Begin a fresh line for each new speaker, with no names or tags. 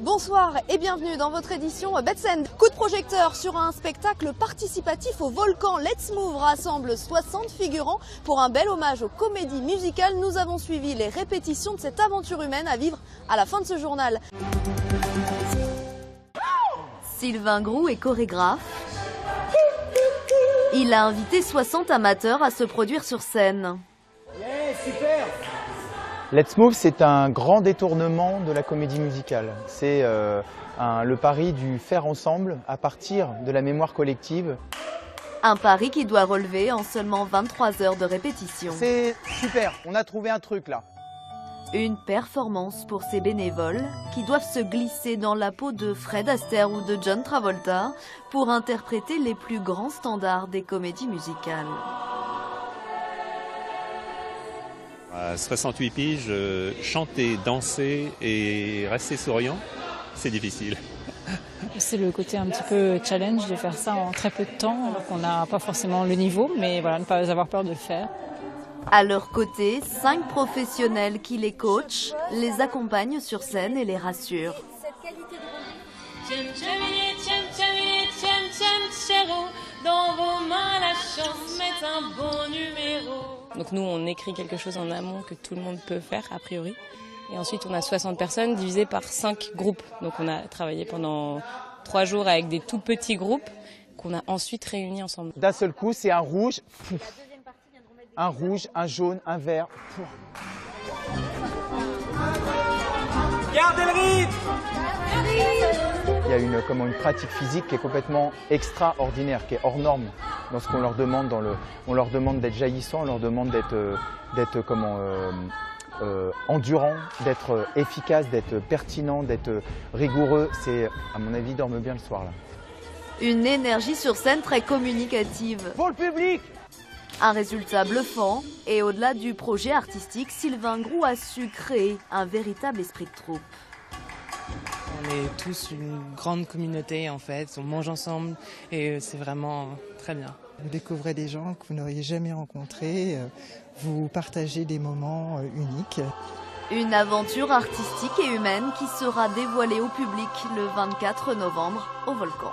Bonsoir et bienvenue dans votre édition Bets End. Coup de projecteur sur un spectacle participatif au volcan. Let's Move rassemble 60 figurants pour un bel hommage aux comédies musicales. Nous avons suivi les répétitions de cette aventure humaine à vivre à la fin de ce journal. Sylvain Groux est chorégraphe. Il a invité 60 amateurs à se produire sur scène.
Yeah, super.
Let's Move, c'est un grand détournement de la comédie musicale. C'est le pari du faire ensemble à partir de la mémoire collective.
Un pari qui doit relever en seulement 23 heures de répétition.
C'est super, on a trouvé un truc là.
Une performance pour ces bénévoles qui doivent se glisser dans la peau de Fred Astaire ou de John Travolta pour interpréter les plus grands standards des comédies musicales.
À 68 piges, chanter, danser et rester souriant, c'est difficile.
C'est le côté un petit peu challenge de faire ça en très peu de temps, alors qu'on n'a pas forcément le niveau, mais voilà, ne pas avoir peur de le faire.
À leur côté, 5 professionnels qui les coachent, les accompagnent sur scène et les rassurent.
Dans vos mains, la chance met un bon numéro.
Donc nous, on écrit quelque chose en amont que tout le monde peut faire, a priori. Et ensuite, on a 60 personnes divisées par 5 groupes. Donc on a travaillé pendant 3 jours avec des tout petits groupes qu'on a ensuite réunis ensemble.
D'un seul coup, c'est un rouge, un rouge, un jaune, un vert.
Gardez le rythme.
Il y a une pratique physique qui est complètement extraordinaire, qui est hors norme dans ce qu'on leur demande. On leur demande d'être jaillissant, on leur demande d'être endurant, d'être efficace, d'être pertinent, d'être rigoureux. C'est, à mon avis, ils dorment bien le soir là.
Une énergie sur scène très communicative.
Pour le public!
Un résultat bluffant et au-delà du projet artistique, Sylvain Groux a su créer un véritable esprit de troupe.
On est tous une grande communauté en fait, on mange ensemble et c'est vraiment très bien.
Vous découvrez des gens que vous n'auriez jamais rencontrés, vous partagez des moments uniques.
Une aventure artistique et humaine qui sera dévoilée au public le 24 novembre au Volcan.